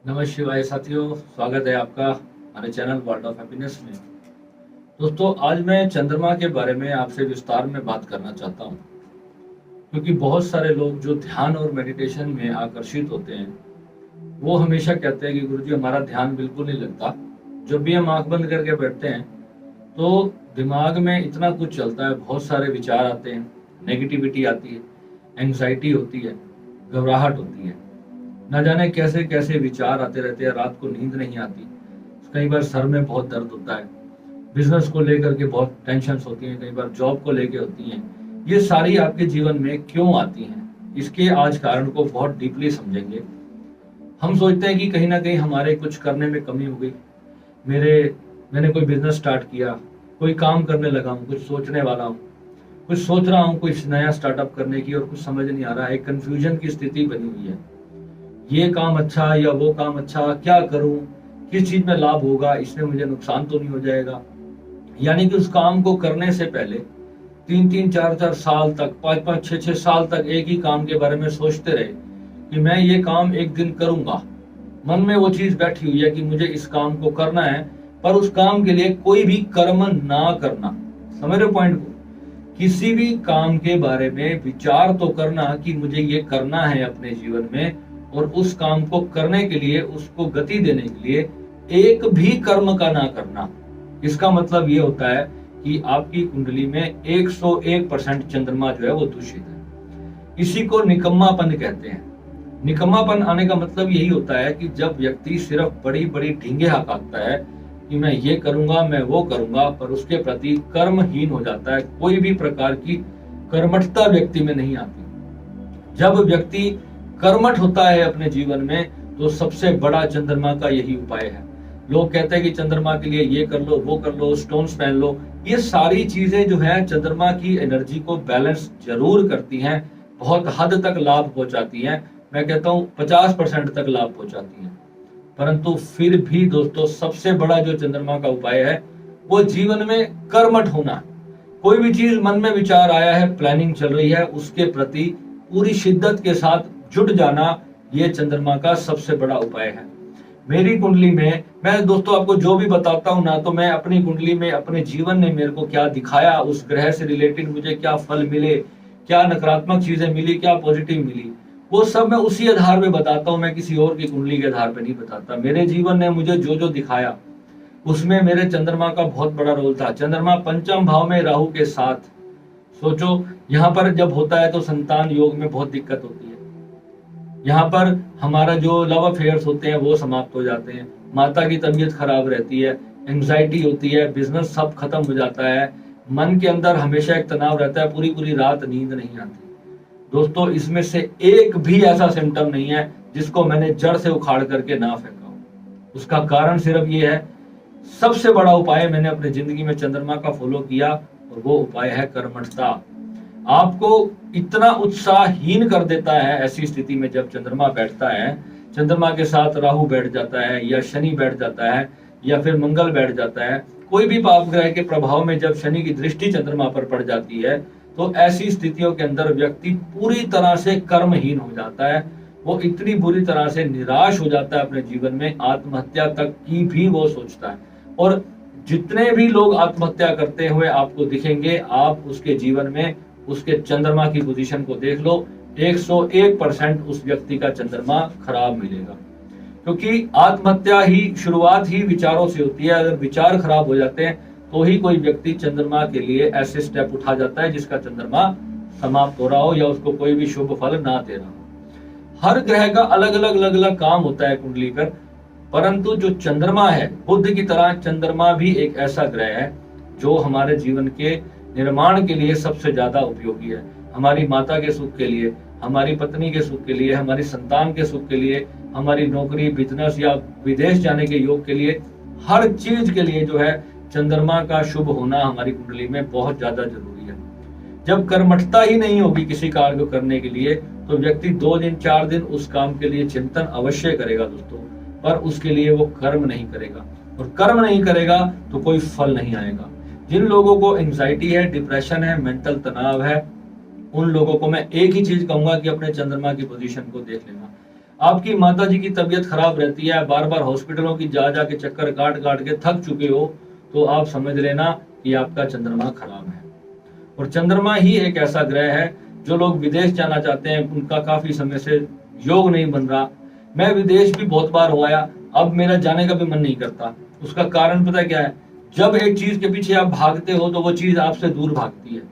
नमः शिवाय साथियों, स्वागत है आपका हमारे चैनल वर्ल्ड ऑफ हैप्पीनेस में। दोस्तों, आज मैं चंद्रमा के बारे में आपसे विस्तार में बात करना चाहता हूँ, क्योंकि बहुत सारे लोग जो ध्यान और मेडिटेशन में आकर्षित होते हैं वो हमेशा कहते हैं कि गुरुजी हमारा ध्यान बिल्कुल नहीं लगता। जब भी हम आंख बंद करके बैठते हैं तो दिमाग में इतना कुछ चलता है, बहुत सारे विचार आते हैं, नेगेटिविटी आती है, एंग्जाइटी होती है, घबराहट होती है, ना जाने कैसे कैसे विचार आते रहते हैं। रात को नींद नहीं आती, कई बार सर में बहुत दर्द होता है, बिजनेस को लेकर के बहुत टेंशन होती हैं, कई बार जॉब को लेकर होती हैं। ये सारी आपके जीवन में क्यों आती हैं, इसके आज कारण को बहुत डीपली समझेंगे। हम सोचते हैं कि कहीं ना कहीं हमारे कुछ करने में कमी हो गई। मैंने कोई बिजनेस स्टार्ट किया, कोई काम करने लगा हूँ, कुछ सोचने वाला हूँ, कुछ सोच रहा हूँ कुछ नया स्टार्टअप करने की, और कुछ समझ नहीं आ रहा है। एक कंफ्यूजन की स्थिति बनी हुई है, ये काम अच्छा या वो काम अच्छा, क्या करूं, किस चीज में लाभ होगा, इसमें मुझे नुकसान तो नहीं हो जाएगा। यानी कि उस काम को करने से पहले 3-3 4-4 साल तक, 5-5 6-6 साल तक एक ही काम के बारे में सोचते रहे कि मैं ये काम एक दिन करूंगा। मन में वो चीज बैठी हुई है कि मुझे इस काम को करना है, पर उस काम के लिए कोई भी कर्म ना करना। समझ रहे हो पॉइंट को? किसी भी काम के बारे में विचार तो करना कि मुझे ये करना है अपने जीवन में, और उस काम को करने के लिए, उसको गति देने के लिए एक भी कर्म का ना करना। इसका मतलब ये होता है कि आपकी कुंडली में 101% चंद्रमा जो है वो दूषित है। इसी को निकम्मापन कहते हैं। निकम्मापन आने का मतलब यही होता है कि जब व्यक्ति सिर्फ बड़ी बड़ी ढींगे हाकता है कि मैं ये करूंगा, मैं वो करूंगा, पर उसके प्रति कर्महीन हो जाता है, कोई भी प्रकार की कर्मठता व्यक्ति में नहीं आती। जब व्यक्ति कर्मठ होता है अपने जीवन में, तो सबसे बड़ा चंद्रमा का यही उपाय है। लोग कहते हैं कि चंद्रमा के लिए ये कर लो, वो कर लो, स्टोन्स पहन लो। ये सारी चीजें जो है चंद्रमा की एनर्जी को बैलेंस जरूर करती हैं, बहुत हद तक लाभ पहुंचाती हैं। मैं कहता हूं 50% तक लाभ पहुंचाती हैं। परंतु फिर भी दोस्तों, सबसे बड़ा जो चंद्रमा का उपाय है वो जीवन में कर्मठ होना। कोई भी चीज मन में विचार आया है, प्लानिंग चल रही है, उसके प्रति पूरी शिद्दत के साथ जुट जाना, ये चंद्रमा का सबसे बड़ा उपाय है। मेरी कुंडली में मैं दोस्तों आपको जो भी बताता हूं ना, तो मैं अपनी कुंडली में, अपने जीवन ने मेरे को क्या दिखाया, उस ग्रह से रिलेटेड मुझे क्या फल मिले, क्या नकारात्मक चीजें मिली, क्या पॉजिटिव मिली, वो सब मैं उसी आधार पे बताता हूँ। मैं किसी और की कुंडली के आधार पे नहीं बताता। मेरे जीवन ने मुझे जो जो दिखाया उसमें मेरे चंद्रमा का बहुत बड़ा रोल था। चंद्रमा पंचम भाव में राहु के साथ, सोचो यहाँ पर जब होता है तो संतान योग में बहुत दिक्कत होती है। यहाँ पर हमारा जो लव अफेयर्स होते हैं वो समाप्त हो जाते हैं, माता की तबीयत खराब रहती है, एंग्जाइटी होती है, बिजनेस सब खत्म हो जाता है, मन के अंदर हमेशा एक तनाव रहता है, पूरी पूरी रात नींद नहीं आती। दोस्तों, इसमें से एक भी ऐसा सिम्टम नहीं है जिसको मैंने जड़ से उखाड़ करके ना फेंका हो। उसका कारण सिर्फ ये है, सबसे बड़ा उपाय मैंने अपनी जिंदगी में चंद्रमा का फॉलो किया, और वो उपाय है कर्मठता। आपको इतना उत्साहहीन कर देता है ऐसी स्थिति में जब चंद्रमा बैठता है। चंद्रमा के साथ राहु बैठ जाता है, या शनि बैठ जाता है, या फिर मंगल बैठ जाता है। कोई भी पाप ग्रह के प्रभाव में जब शनि की दृष्टि चंद्रमा पर पड़ जाती है, तो ऐसी स्थितियों के अंदर व्यक्ति पूरी तरह से कर्महीन हो जाता है। वो इतनी बुरी तरह से निराश हो जाता है अपने जीवन में, आत्महत्या तक की भी वो सोचता है। और जितने भी लोग आत्महत्या करते हुए आपको दिखेंगे, आप उसके जीवन में उसके चंद्रमा की पोजीशन को देख लो, 101% उस व्यक्ति का चंद्रमा खराब मिलेगा। क्योंकि आत्महत्या ही शुरुआत ही विचारों से होती है। अगर विचार खराब हो जाते हैं तो ही कोई व्यक्ति चंद्रमा के लिए ऐसे स्टेप उठा जाता है जिसका चंद्रमा समाप्त हो रहा हो, या उसको कोई भी शुभ फल ना दे रहा हो। हर ग्रह का अलग अलग काम होता है कुंडली पर, परंतु जो चंद्रमा है, बुध की तरह चंद्रमा भी एक ऐसा ग्रह है जो हमारे जीवन के निर्माण के लिए सबसे ज्यादा उपयोगी है। हमारी माता के सुख के लिए, हमारी पत्नी के सुख के लिए, हमारी संतान के सुख के लिए, हमारी नौकरी, बिजनेस या विदेश जाने के योग के लिए, हर चीज के लिए जो है चंद्रमा का शुभ होना हमारी कुंडली में बहुत ज्यादा जरूरी है। जब कर्मठता ही नहीं होगी किसी कार्य को करने के लिए, तो व्यक्ति 2 दिन 4 दिन उस काम के लिए चिंतन अवश्य करेगा दोस्तों, पर उसके लिए वो कर्म नहीं करेगा, और कर्म नहीं करेगा तो कोई फल नहीं आएगा। जिन लोगों को एंजाइटी है, डिप्रेशन है, मेंटल तनाव है, उन लोगों को मैं एक ही चीज कहूंगा कि अपने चंद्रमा की पोजीशन को देख लेना। आपकी माता जी की तबीयत खराब रहती है, बार बार हॉस्पिटलों की जा जाके चक्कर काट काट के थक चुके हो, तो आप समझ लेना कि आपका चंद्रमा खराब है। और चंद्रमा ही एक ऐसा ग्रह है, जो लोग विदेश जाना चाहते हैं उनका काफी समय से योग नहीं बन रहा। मैं विदेश भी बहुत बार हो आया, अब मेरा जाने का भी मन नहीं करता। उसका कारण पता क्या है? जब एक चीज के पीछे आप भागते हो तो वो चीज आपसे दूर भागती है,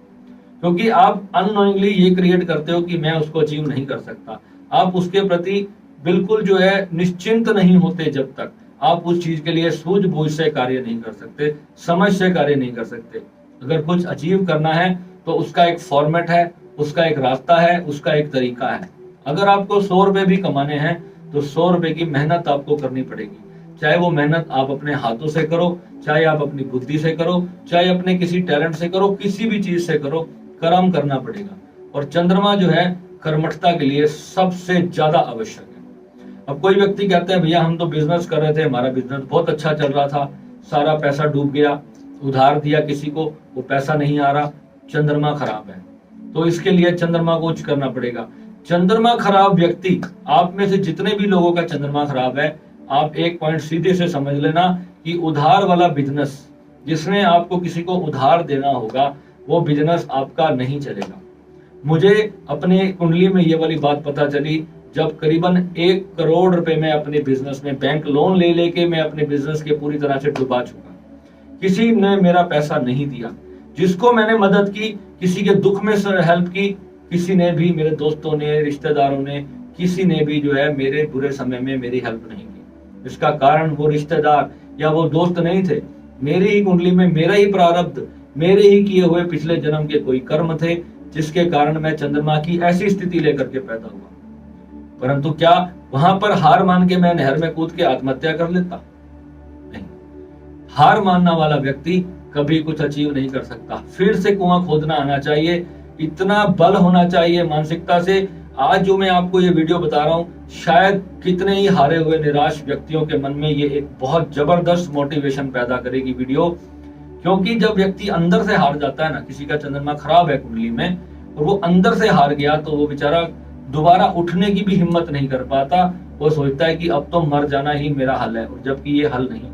क्योंकि आप अननोइंगली ये क्रिएट करते हो कि मैं उसको अचीव नहीं कर सकता। आप उसके प्रति बिल्कुल जो है निश्चिंत नहीं होते जब तक आप उस चीज के लिए सूझबूझ से कार्य नहीं कर सकते, समझ से कार्य नहीं कर सकते। अगर कुछ अचीव करना है तो उसका एक फॉर्मेट है, उसका एक रास्ता है, उसका एक तरीका है। अगर आपको 100 रुपए भी कमाने हैं तो 100 रुपए की मेहनत आपको करनी पड़ेगी। चाहे वो मेहनत आप अपने हाथों से करो, चाहे आप अपनी बुद्धि से करो, चाहे अपने किसी टैलेंट से करो, किसी भी चीज से करो, कर्म करना पड़ेगा। और चंद्रमा जो है कर्मठता के लिए सबसे ज्यादा आवश्यक है। अब कोई व्यक्ति कहता है भैया हम तो बिजनेस कर रहे थे, हमारा बिजनेस बहुत अच्छा चल रहा था, सारा पैसा डूब गया, उधार दिया किसी को, वो पैसा नहीं आ रहा, चंद्रमा खराब है। तो इसके लिए चंद्रमा को उच्च करना पड़ेगा। चंद्रमा खराब व्यक्ति, आप में से जितने भी लोगों का चंद्रमा खराब है, आप एक पॉइंट सीधे से समझ लेना कि उधार वाला बिजनेस, जिसने आपको किसी को उधार देना होगा, वो बिजनेस आपका नहीं चलेगा। मुझे अपने कुंडली में ये वाली बात पता चली जब करीबन 1 करोड़ रुपए में अपने बिजनेस में बैंक लोन ले लेके मैं अपने बिजनेस के पूरी तरह से डुबा चुका। किसी ने मेरा पैसा नहीं दिया। जिसको मैंने मदद की, किसी के दुख में हेल्प की, किसी ने भी, मेरे दोस्तों ने, रिश्तेदारों ने, किसी ने भी जो है मेरे बुरे समय में मेरी हेल्प नहीं की। इसका कारण वो रिश्तेदार या वो दोस्त नहीं थे, मेरी ही कुंडली में मेरा ही प्रारब्ध, मेरे ही किए हुए पिछले जन्म के कोई कर्म थे, जिसके कारण मैं चंद्रमा की ऐसी स्थिति लेकर के पैदा हुआ। परंतु क्या वहां पर हार मान के मैं नहर में कूद के आत्महत्या कर लेता? नहीं। हार मानने वाला व्यक्ति कभी कुछ अचीव नहीं कर सकता। फिर से कुआं खोदना आना चाहिए, इतना बल होना चाहिए मानसिकता से। आज जो मैं आपको ये वीडियो बता रहा हूं, शायद कितने ही हारे हुए निराश व्यक्तियों के मन में ये एक बहुत जबरदस्त मोटिवेशन पैदा करेगी वीडियो। क्योंकि जब व्यक्ति अंदर से हार जाता है ना, किसी का चंद्रमा खराब है कुंडली में और वो अंदर से हार गया, तो वो बेचारा दोबारा उठने की भी हिम्मत नहीं कर पाता। वो सोचता है कि अब तो मर जाना ही मेरा हल है, और जबकि ये हल नहीं।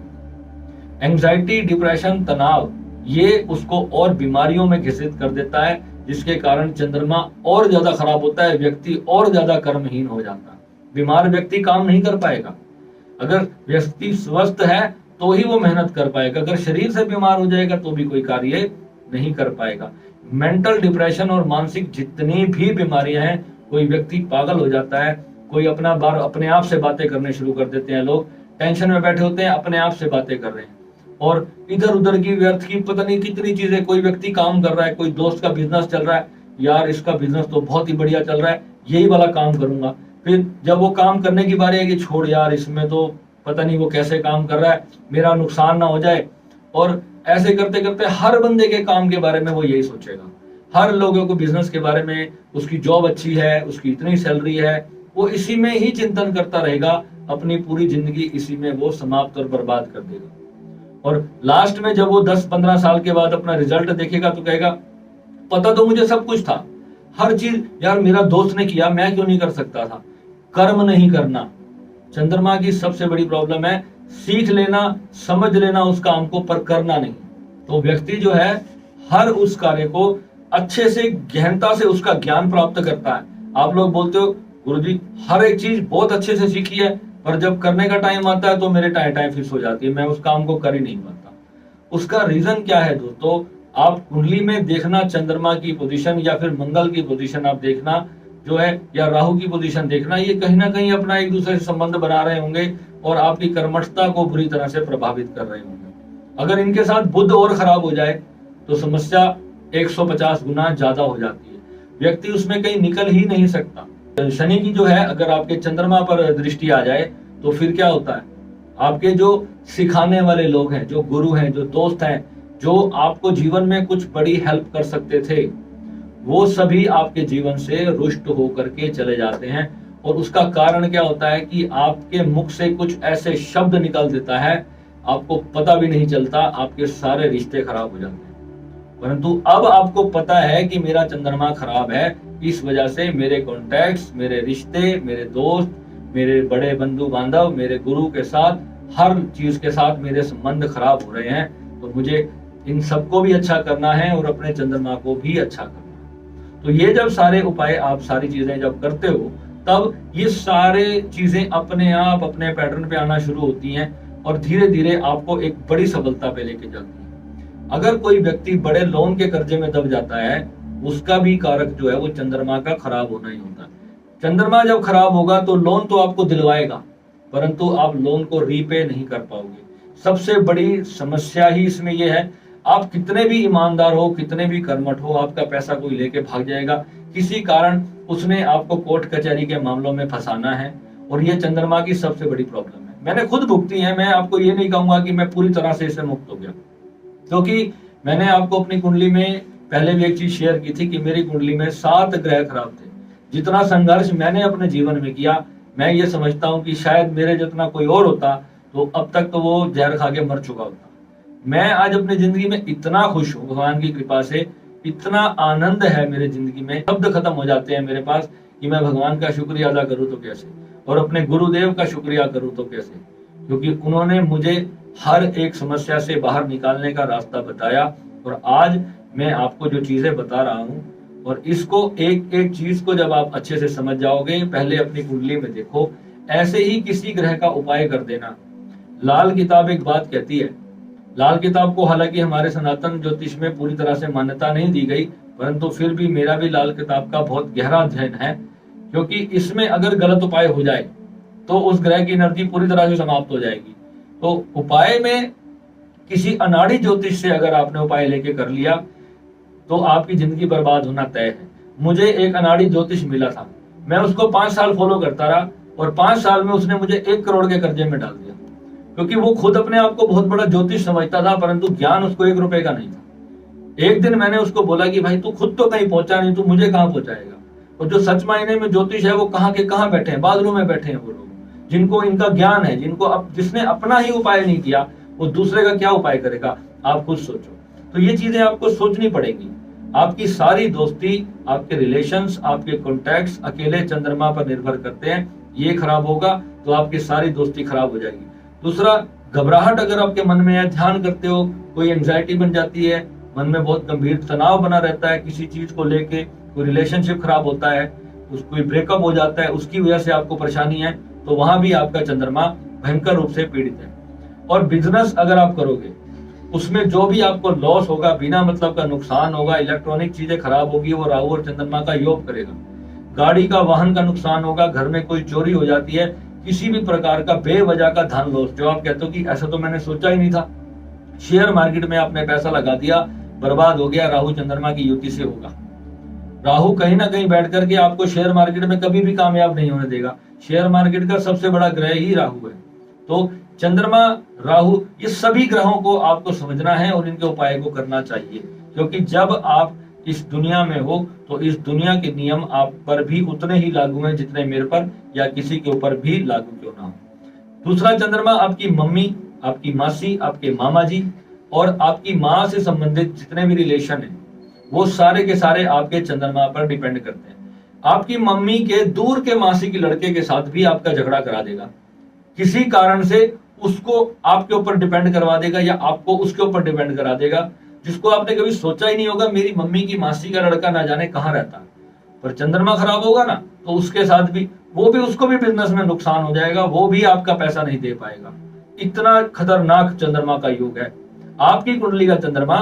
एंजाइटी, डिप्रेशन, तनाव, ये उसको और बीमारियों में घिसित कर देता है, जिसके कारण चंद्रमा और ज्यादा खराब होता है, व्यक्ति और ज्यादा कर्महीन हो जाता है। बीमार व्यक्ति काम नहीं कर पाएगा। अगर व्यक्ति स्वस्थ है तो ही वो मेहनत कर पाएगा, अगर शरीर से बीमार हो जाएगा तो भी कोई कार्य नहीं कर पाएगा। मेंटल डिप्रेशन और मानसिक जितनी भी बीमारियां हैं, कोई व्यक्ति पागल हो जाता है, कोई अपने आप से बातें करने शुरू कर देते हैं। लोग टेंशन में बैठे होते हैं, अपने आप से बातें कर रहे हैं, और इधर उधर की व्यर्थ की पता नहीं कितनी चीजें। कोई व्यक्ति काम कर रहा है, कोई दोस्त का बिजनेस चल रहा है, यार इसका बिजनेस तो बहुत ही बढ़िया चल रहा है, यही वाला काम करूंगा। फिर जब वो काम करने की बारी है कि छोड़ यार, इसमें तो पता नहीं वो कैसे काम कर रहा है, मेरा नुकसान ना हो जाए। और ऐसे करते करते हर बंदे के काम के बारे में वो यही सोचेगा। हर लोगों को बिजनेस के बारे में, उसकी जॉब अच्छी है, उसकी इतनी सैलरी है, वो इसी में ही चिंतन करता रहेगा। अपनी पूरी जिंदगी इसी में वो समाप्त और बर्बाद कर देगा। और लास्ट में जब वो 10-15 साल के बाद अपना रिजल्ट देखेगा तो कहेगा पता तो मुझे सब कुछ था, हर चीज यार मेरा दोस्त ने किया, मैं क्यों नहीं कर सकता था। कर्म नहीं करना चंद्रमा की सबसे बड़ी प्रॉब्लम है। सीख लेना, समझ लेना उस काम को, पर करना नहीं। तो व्यक्ति जो है हर उस कार्य को अच्छे से, गहनता से उसका ज्ञान प्राप्त करता है। आप लोग बोलते हो गुरुजी हर एक चीज बहुत अच्छे से सीखी है, पर जब करने का टाइम आता है तो मेरे टाइम फिक्स हो जाती है, मैं उस काम को कर ही नहीं पाता। उसका रीजन क्या है दोस्तों? आप कुंडली में देखना चंद्रमा की पोजीशन या फिर मंगल की पोजीशन आप देखना जो है, या राहु की पोजीशन देखना, ये कहीं ना कहीं अपना एक दूसरे से संबंध बना रहे होंगे और आपकी कर्मठता को बुरी तरह से प्रभावित कर रहे होंगे। अगर इनके साथ बुध और खराब हो जाए तो समस्या 150 गुना ज्यादा हो जाती है, व्यक्ति उसमें कहीं निकल ही नहीं सकता। शनि की जो है अगर आपके चंद्रमा पर दृष्टि आ जाए तो फिर क्या होता है? आपके जो सिखाने वाले लोग हैं, जो गुरु हैं, जो दोस्त हैं, जो आपको जीवन में कुछ बड़ी हेल्प कर सकते थे, वो सभी आपके जीवन से रुष्ट होकर के चले जाते हैं। और उसका कारण क्या होता है कि आपके मुख से कुछ ऐसे शब्द निकल देता है, आपको पता भी नहीं चलता, आपके सारे रिश्ते खराब हो जाते हैं। परंतु अब आपको पता है कि मेरा चंद्रमा खराब है, इस वजह से मेरे कॉन्टैक्ट्स, मेरे रिश्ते, मेरे दोस्त, मेरे बड़े बंधु बांधव, मेरे गुरु के साथ, हर चीज के साथ मेरे संबंध खराब हो रहे हैं, तो मुझे इन सबको भी अच्छा करना है और अपने चंद्रमा को भी अच्छा करना है। तो ये जब सारे उपाय, आप सारी चीजें जब करते हो, तब ये सारे चीजें अपने आप अपने पैटर्न पे आना शुरू होती हैं और धीरे धीरे आपको एक बड़ी सफलता पे लेके जाती है। अगर कोई व्यक्ति बड़े लोन के कर्जे में दब जाता है, उसका भी कारक जो है वो चंद्रमा का खराब होना ही होता है। चंद्रमा जब खराब होगा तो लोन तो आपको दिलवाएगा, परंतु आप लोन को रीपे नहीं कर पाओगे। सबसे बड़ी समस्या ही इसमें यह है, आप कितने भी ईमानदार हो, कितने भी कर्मठ हो, आपका पैसा कोई लेके भाग जाएगा। किसी कारण उसने आपको कोर्ट कचहरी के मामलों में फंसाना है, और ये चंद्रमा की सबसे बड़ी प्रॉब्लम है। मैंने खुद भुगती है, मैं आपको ये नहीं कहूंगा कि मैं पूरी तरह से इससे मुक्त हो गया, क्योंकि मैंने आपको अपनी कुंडली में पहले भी एक चीज शेयर की थी कि मेरी कुंडली में 7 ग्रह खराब थे। जितना संघर्ष मैंने अपने जीवन में किया, मैं ये समझता हूँ कि शायद मेरे जितना कोई और होता तो अब तक तो वो जहर खा के मर चुका होता। मैं आज अपनी जिंदगी में इतना खुश हूँ, भगवान की कृपा से इतना आनंद है मेरे जिंदगी में, शब्द खत्म हो जाते हैं मेरे पास कि मैं भगवान का शुक्रिया अदा करूँ तो कैसे, और अपने गुरुदेव का शुक्रिया करूँ तो कैसे, क्योंकि उन्होंने मुझे हर एक समस्या से बाहर निकालने का रास्ता बताया। और आज मैं आपको जो चीजें बता रहा हूँ, और इसको एक एक चीज को जब आप अच्छे से समझ जाओगे, पहले अपनी कुंडली में देखो, ऐसे ही किसी ग्रह का उपाय कर देना। लाल किताब एक बात कहती है, लाल किताब को हालांकि हमारे सनातन ज्योतिष में पूरी तरह से मान्यता नहीं दी गई, परंतु फिर भी मेरा भी लाल किताब का बहुत गहरा अध्ययन है, क्योंकि इसमें अगर गलत उपाय हो जाए तो उस ग्रह की एनर्जी पूरी तरह से समाप्त हो जाएगी। तो उपाय में किसी अनाड़ी ज्योतिष से अगर आपने उपाय लेके कर लिया तो आपकी जिंदगी बर्बाद होना तय है। मुझे एक अनाड़ी ज्योतिष मिला था, मैं उसको 5 साल फॉलो करता रहा, और 5 साल में उसने मुझे 1 करोड़ के कर्जे में डाल दिया, क्योंकि वो खुद अपने आप को बहुत बड़ा ज्योतिष समझता था, परंतु ज्ञान उसको 1 रुपए का नहीं था। एक दिन मैंने उसको बोला कि भाई तू खुद तो कहीं पहुंचा नहीं, तू मुझे कहाँ पहुंचाएगा। और जो सच मायने में ज्योतिष है वो कहाँ के कहाँ बैठे हैं, बादलों में बैठे हैं वो लोग, जिनको इनका ज्ञान है, जिसने अपना ही उपाय नहीं किया वो दूसरे का क्या उपाय करेगा, आप खुद सोचो। तो ये चीजें आपको सोचनी पड़ेगी। आपकी सारी दोस्ती, आपके रिलेशंस, आपके कॉन्टैक्ट्स अकेले चंद्रमा पर निर्भर करते हैं। ये खराब होगा तो आपकी सारी दोस्ती खराब हो जाएगी। दूसरा, घबराहट अगर आपके मन में है, ध्यान करते हो, कोई एंजाइटी बन जाती है, मन में बहुत गंभीर तनाव बना रहता है किसी चीज को लेके, कोई रिलेशनशिप खराब होता है, कोई ब्रेकअप हो जाता है, उसकी वजह से आपको परेशानी है, तो वहां भी आपका चंद्रमा भयंकर रूप से पीड़ित है। और बिजनेस अगर आप करोगे, उसमें जो भी आपको लॉस होगा, बिना मतलब का नुकसान होगा, इलेक्ट्रॉनिक चीजें खराब होगी, वो राहु और चंद्रमा का योग करेगा। गाड़ी का, वाहन का नुकसान होगा, घर में कोई चोरी हो जाती है, किसी भी प्रकार का बेवजह का धन लॉस, जो आप कहते हो कि ऐसा तो मैंने सोचा ही नहीं था, शेयर मार्केट में आपने पैसा लगा दिया, बर्बाद हो गया, राहु चंद्रमा की युति से होगा। राहु कहीं ना कहीं बैठ करके आपको शेयर मार्केट में कभी भी कामयाब नहीं होने देगा। शेयर मार्केट का सबसे बड़ा ग्रह ही राहु है। तो चंद्रमा, राहु, ये सभी ग्रहों को आपको समझना है और इनके उपाय को करना चाहिए, क्योंकि जब आप इस दुनिया में हो तो इस दुनिया के नियम आप पर भी उतने ही लागू हैं जितने मेरे पर या किसी के ऊपर भी लागू क्यों ना हो। दूसरा, चंद्रमा आपकी मम्मी, आपकी मासी, आपके मामा जी और आपकी माँ से संबंधित जितने भी रिलेशन है, वो सारे के सारे आपके चंद्रमा पर डिपेंड करते हैं। आपकी मम्मी के दूर के मासी के लड़के के साथ भी आपका झगड़ा करा देगा, किसी कारण से उसको आपके ऊपर डिपेंड करवा देगा या आपको उसके ऊपर डिपेंड करा देगा, जिसको आपने कभी सोचा ही नहीं होगा। मेरी मम्मी की मासी का लड़का ना जाने कहाँ रहता, पर चंद्रमा खराब होगा ना तो उसके साथ भी, उसको भी बिजनेस में नुकसान हो जाएगा, वो भी आपका पैसा नहीं दे पाएगा। इतना खतरनाक चंद्रमा का योग है। आपकी कुंडली का चंद्रमा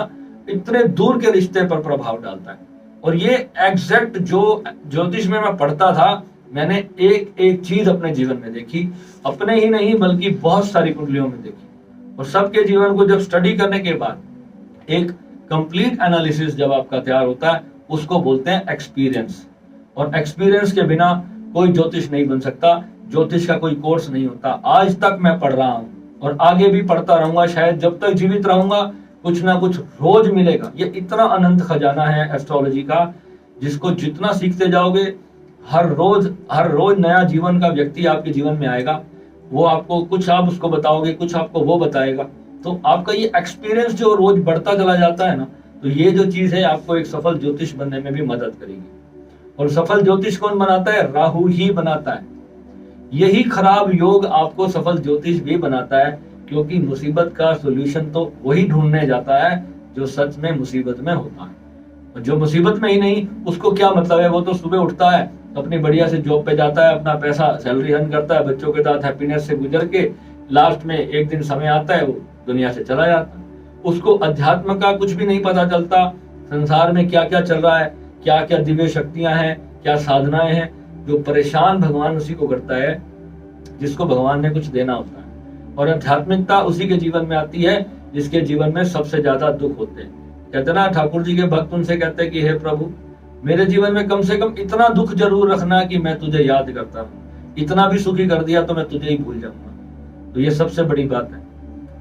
इतने दूर के रिश्ते पर प्रभाव डालता है। और ये एग्जैक्ट जो ज्योतिष में मैं पढ़ता था, मैंने एक एक चीज अपने जीवन में देखी, अपने ही नहीं बल्कि बहुत सारी कुंडलियों में देखी। और सबके जीवन को जब स्टडी करने के बाद एक कंप्लीट एनालिसिस जब आपका तैयार होता है, उसको बोलते हैं एक्सपीरियंस। और एक्सपीरियंस के बिना कोई ज्योतिष नहीं बन सकता, ज्योतिष का कोई कोर्स नहीं होता। आज तक मैं पढ़ रहा हूं और आगे भी पढ़ता रहूंगा, शायद जब तक जीवित रहूंगा कुछ ना कुछ रोज मिलेगा। ये इतना अनंत खजाना है एस्ट्रोलॉजी का, जिसको जितना सीखते जाओगे, हर रोज नया जीवन का व्यक्ति आपके जीवन में आएगा। वो आपको कुछ, आप उसको बताओगे, कुछ आपको वो बताएगा। तो आपका ये एक्सपीरियंस जो रोज बढ़ता चला जाता है ना, तो ये जो चीज है आपको एक सफल ज्योतिष बनने में भी मदद करेगी। और सफल ज्योतिष कौन बनाता है? राहु ही बनाता है। यही खराब योग आपको सफल ज्योतिष भी बनाता है, क्योंकि मुसीबत का सॉल्यूशन तो वही ढूंढने जाता है जो सच में मुसीबत में होता है। और जो मुसीबत में ही नहीं, उसको क्या मतलब है? वो तो सुबह उठता है, अपनी बढ़िया से जॉब पे जाता है, अपना पैसा सैलरी अर्न करता है, बच्चों के साथ हैप्पीनेस से गुजर के लास्ट में एक दिन समय आता है वो दुनिया से चला जाता है। उसको अध्यात्म का कुछ भी नहीं पता चलता, संसार में क्या क्या चल रहा है, क्या क्या दिव्य शक्तियां हैं, क्या साधनाएं हैं। जो परेशान भगवान उसी को करता है जिसको भगवान ने कुछ देना होता है। और आध्यात्मिकता उसी के जीवन में आती है जिसके जीवन में सबसे ज्यादा दुख होते हैं। कहते ना ठाकुर जी के भक्त उनसे कहते हैं कि हे प्रभु, मेरे जीवन में कम से कम इतना दुख जरूर रखना कि मैं तुझे याद करता हूँ। इतना भी सुखी कर दिया तो मैं तुझे ही भूल जाऊंगा। तो ये सबसे बड़ी बात है।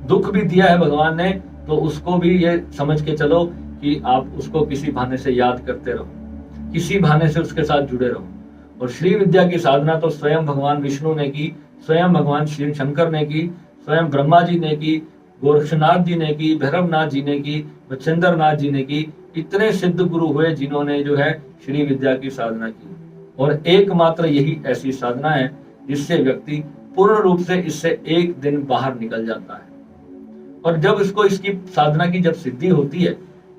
दुख भी दिया है भगवान ने, तो उसको भी ये समझ के चलो कि आप उसको किसी बहाने से याद करते रहो, किसी बहाने से उसके साथ जुड़े रहो। और श्री विद्या की साधना तो स्वयं भगवान विष्णु ने की, स्वयं भगवान श्री शंकर ने की, स्वयं ब्रह्मा जी ने की, गोरक्षनाथ जी ने की, भैरवनाथ जी ने की, बचेंद्र नाथ जी ने की। इतने सिद्ध गुरु हुए जिन्होंने जो है श्री विद्या की साधना की। और एकमात्र यही ऐसी साधना है जिससे व्यक्ति पूर्ण रूप से इससे एक दिन बाहर निकल जाता है। और जब इसको इसकी साधना की जब सिद्धि होती है,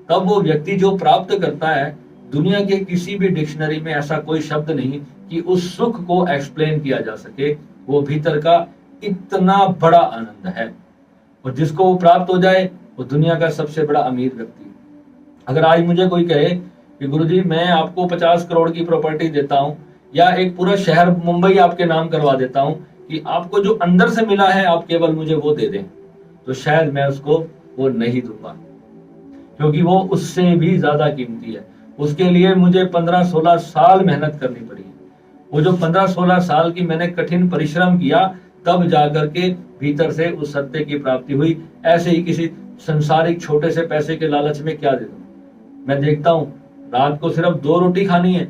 तब वो व्यक्ति जो प्राप्त करता है, दुनिया के किसी भी डिक्शनरी में ऐसा कोई शब्द नहीं कि उस सुख को एक्सप्लेन किया जा सके। वो भीतर का इतना बड़ा आनंद है। और जिसको वो प्राप्त हो जाए, वो दुनिया का सबसे बड़ा अमीर व्यक्ति। अगर आज मुझे कोई कहे कि गुरुजी मैं आपको 50 करोड़ की प्रॉपर्टी देता हूं, या एक पूरा शहर मुंबई आपके नाम करवा देता हूं, कि आपको जो अंदर से मिला है आप केवल मुझे वो दे दें, तो शायद मैं उसको वो नहीं दूंगा, क्योंकि वो उससे भी ज्यादा कीमती है। उसके लिए मुझे 15-16 साल मेहनत करनी पड़ी। वो जो 15-16 साल की मैंने कठिन परिश्रम किया, तब जाकर के भीतर से उस सत्य की प्राप्ति हुई। ऐसे ही किसी संसारिक छोटे से पैसे के लालच में क्या दे दूं? मैं देखता हूं रात को सिर्फ 2 रोटी खानी है,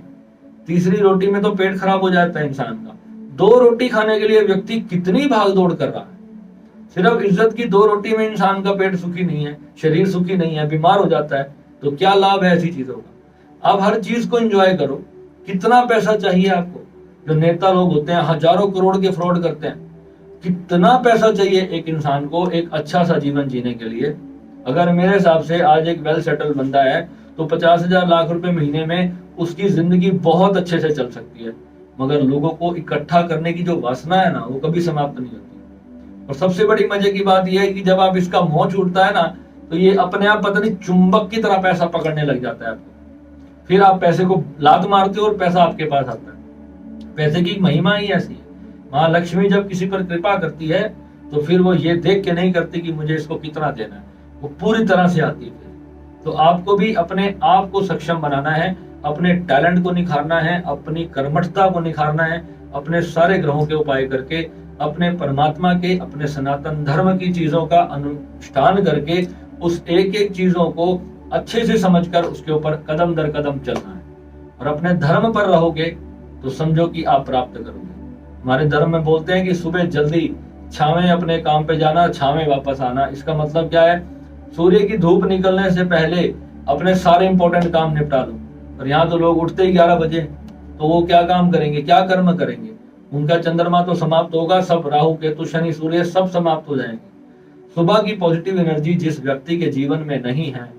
तीसरी रोटी में तो पेट खराब हो जाता है इंसान का। 2 रोटी खाने के लिए व्यक्ति कितनी भाग दौड़ कर रहा है। सिर्फ इज्जत की 2 रोटी में इंसान का पेट सुखी नहीं है, शरीर सुखी नहीं है, बीमार हो जाता है। तो क्या लाभ है ऐसी चीजों का? आप हर चीज को एंजॉय करो। कितना पैसा चाहिए आपको? जो नेता लोग होते हैं हजारों करोड़ के फ्रॉड करते हैं, कितना पैसा चाहिए एक इंसान को एक अच्छा सा जीवन जीने के लिए? अगर मेरे हिसाब से आज एक वेल सेटल बंदा है तो 50,000 लाख रुपए महीने में उसकी जिंदगी बहुत अच्छे से चल सकती है। मगर लोगों को इकट्ठा करने की जो वासना है ना, वो कभी समाप्त नहीं होती। और सबसे बड़ी मजे की बात यह है कि जब आप इसका मोह छूटता है ना, तो ये अपने आप पता नहीं चुंबक की तरह पैसा पकड़ने लग जाता है आपको। फिर आप पैसे को लात मारते हो और पैसा आपके पास आता है। पैसे की महिमा ही ऐसी है। माँ लक्ष्मी जब किसी पर कृपा करती है तो फिर वो ये देख के नहीं करती कि मुझे इसको कितना देना है, वो पूरी तरह से आती है। तो आपको भी अपने आप को सक्षम बनाना है, अपने टैलेंट को निखारना है, अपनी कर्मठता को निखारना है, अपने सारे ग्रहों के उपाय करके, अपने परमात्मा के, अपने सनातन धर्म की चीजों का अनुष्ठान करके, उस एक एक चीजों को अच्छे से समझकर उसके ऊपर कदम दर कदम चलना है। और अपने धर्म पर रहोगे तो समझो कि आप प्राप्त करोगे। हमारे धर्म में बोलते हैं कि सुबह जल्दी छावे अपने काम पे जाना, छावे वापस आना। इसका मतलब क्या है? सूर्य की धूप निकलने से पहले अपने सारे इंपॉर्टेंट काम निपटा लो। और यहाँ तो लोग उठते ही 11 बजे, तो वो क्या काम करेंगे, क्या कर्म करेंगे? उनका चंद्रमा तो समाप्त होगा, सब राहु केतु शनि सूर्य सब समाप्त हो जाएंगे। सुबह की पॉजिटिव एनर्जी जिस व्यक्ति के जीवन में नहीं है,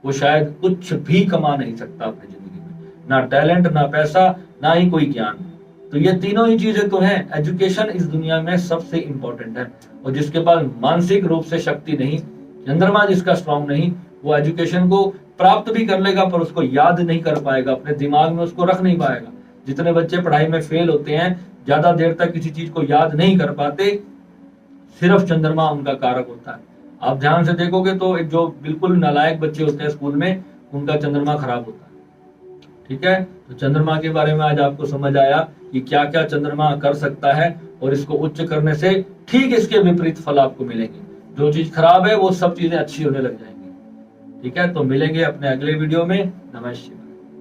वो शायद कुछ भी कमा नहीं सकता अपनी जिंदगी में। ना टैलेंट, ना पैसा, ना ही कोई ज्ञान। तो ये तीनों ही चीजें तो हैं। एजुकेशन इस दुनिया में सबसे इंपॉर्टेंट है। और जिसके पास मानसिक रूप से शक्ति नहीं, चंद्रमा जिसका स्ट्रांग नहीं, वो एजुकेशन को प्राप्त भी कर लेगा पर उसको याद नहीं कर पाएगा, अपने दिमाग में उसको रख नहीं पाएगा। जितने बच्चे पढ़ाई में फेल होते हैं, ज्यादा देर तक किसी चीज को याद नहीं कर पाते, सिर्फ चंद्रमा उनका कारक होता है। आप ध्यान से देखोगे तो जो बिल्कुल नालायक बच्चे होते हैं स्कूल में, उनका चंद्रमा खराब होता है। ठीक है, तो चंद्रमा के बारे में आज आपको समझ आया कि क्या क्या चंद्रमा कर सकता है, और इसको उच्च करने से ठीक इसके विपरीत फल आपको मिलेंगे। जो चीज खराब है वो सब चीजें अच्छी होने लग जाएंगी। ठीक है, तो मिलेंगे अपने अगले वीडियो में। नमस्कार।